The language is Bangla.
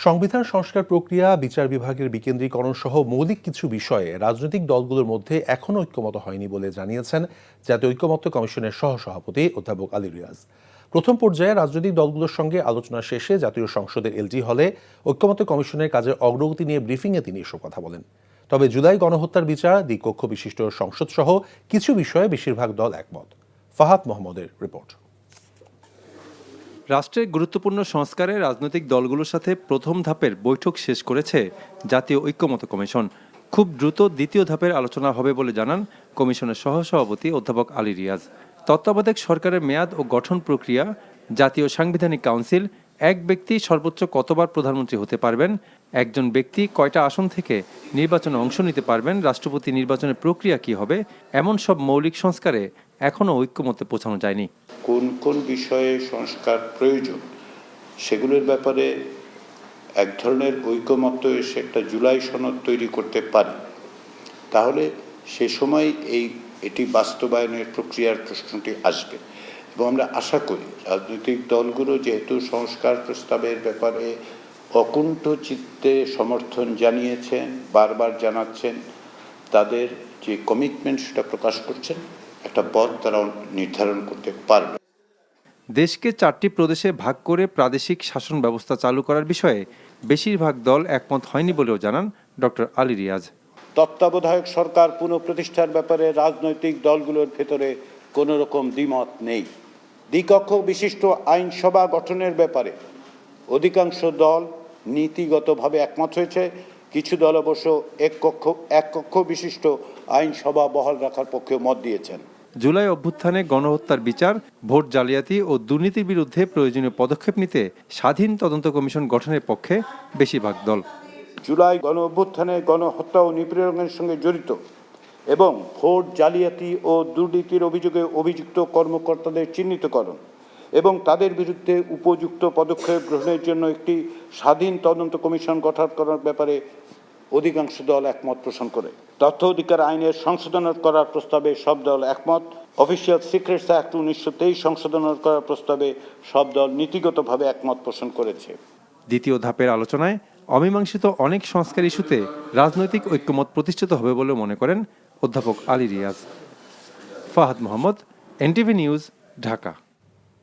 সংবিধান সংস্কার প্রক্রিয়া, বিচার বিভাগের বিকেন্দ্রীকরণ সহ মৌলিক কিছু বিষয়ে রাজনৈতিক দলগুলোর মধ্যে এখনও ঐক্যমত হয়নি বলে জানিয়েছেন জাতীয় ঐকমত্য কমিশনের সহসভাপতি অধ্যাপক আলী রিয়াজ। প্রথম পর্যায়ে রাজনৈতিক দলগুলোর সঙ্গে আলোচনা শেষে জাতীয় সংসদের এলজি হলে ঐকমত্য কমিশনের কাজের অগ্রগতি নিয়ে ব্রিফিংয়ে তিনি এসব কথা বলেন। তবে জুলাই গণহত্যার বিচার, দ্বিকক্ষ বিশিষ্ট সংসদ সহ কিছু বিষয়ে বেশিরভাগ দল একমত। ফাহাদ মোহাম্মদের রিপোর্ট। রাষ্ট্রের গুরুত্বপূর্ণ সংস্কারে রাজনৈতিক দলগুলোর সাথে প্রথম ধাপের বৈঠক শেষ করেছে জাতীয় ঐকমত্য কমিশন। খুব দ্রুত দ্বিতীয় ধাপের আলোচনা হবে বলে জানান কমিশনের সহসভাপতি অধ্যাপক আলী রিয়াজ। তত্ত্বাবধায়ক সরকারের মেয়াদ ও গঠন প্রক্রিয়া, জাতীয় সাংবিধানিক কাউন্সিল, এক ব্যক্তি সর্বোচ্চ কতবার প্রধানমন্ত্রী হতে পারবেন, একজন ব্যক্তি কয়টা আসন থেকে নির্বাচনে অংশ নিতে পারবেন, রাষ্ট্রপতি নির্বাচনের প্রক্রিয়া কি হবে, এমন সব মৌলিক সংস্কারে এখনও ঐক্যমত্যে পৌঁছানো যায়নি। কোন কোন বিষয়ে সংস্কার প্রয়োজন সেগুলোর ব্যাপারে এক ধরনের ঐকমত্য এসে একটা জুলাই সনদ তৈরি করতে পারে, তাহলে সে সময় এটি বাস্তবায়নের প্রক্রিয়ার প্রশ্নটি আসবে। এবং আমরা আশা করি রাজনৈতিক দলগুলো যেহেতু সংস্কার প্রস্তাবের ব্যাপারে অকুণ্ঠ চিত্তে সমর্থন জানিয়েছেন, বারবার জানাচ্ছেন, তাদের যে কমিটমেন্ট সেটা প্রকাশ করছেন, একটা পথ তারা নির্ধারণ করতে পারবে। দেশকে 4টি প্রদেশে ভাগ করে প্রাদেশিক শাসন ব্যবস্থা চালু করার বিষয়ে বেশিরভাগ দল একমত হয়নি বলেও জানান ডক্টর আলী রিয়াজ। তত্ত্বাবধায়ক সরকার পুনঃপ্রতিষ্ঠার ব্যাপারে রাজনৈতিক দলগুলোর ভেতরে কোনো রকম দ্বিমত নেই। দ্বিকক্ষ বিশিষ্ট আইনসভা গঠনের ব্যাপারে অধিকাংশ দল নীতিগতভাবে একমত হয়েছে। কিছু দল অবশ্য এক কক্ষ বিশিষ্ট আইনসভা বহাল রাখার পক্ষে মত দিয়েছেন। জুলাই অভ্যুত্থানে গণহত্যার বিচার, ভোট জালিয়াতি ও দুর্নীতির বিরুদ্ধে প্রয়োজনীয় পদক্ষেপ নিতে স্বাধীন তদন্ত কমিশন গঠনের পক্ষে বেশিরভাগ দল। জুলাই গণ অভ্যুত্থানে গণহত্যা ও নিপীড়নের সঙ্গে জড়িত এবং ভোট জালিয়াতি ও দুর্নীতির অভিযোগে অভিযুক্ত কর্মকর্তাদের চিহ্নিতকরণ এবং তাদের বিরুদ্ধে উপযুক্ত পদক্ষেপ গ্রহণের জন্য একটি স্বাধীন তদন্ত কমিশন গঠন করার ব্যাপারে অধিকাংশ দল একমত পোষণ করে। তথ্য অধিকার আইনের সংশোধন করার প্রস্তাবে সব দল একমত। অফিসিয়াল সিক্রেটস অ্যাক্ট 1923 সংশোধন করার প্রস্তাবে সব দল নীতিগতভাবে একমত পোষণ করেছে। দ্বিতীয় ধাপের আলোচনায় অমীমাংসিত অনেক সংস্কার ইস্যুতে রাজনৈতিক ঐক্যমত প্রতিষ্ঠিত হবে বলে মনে করেন অধ্যাপক আলী রিয়াজ। Fahad Mohammad, NTV news, Dhaka.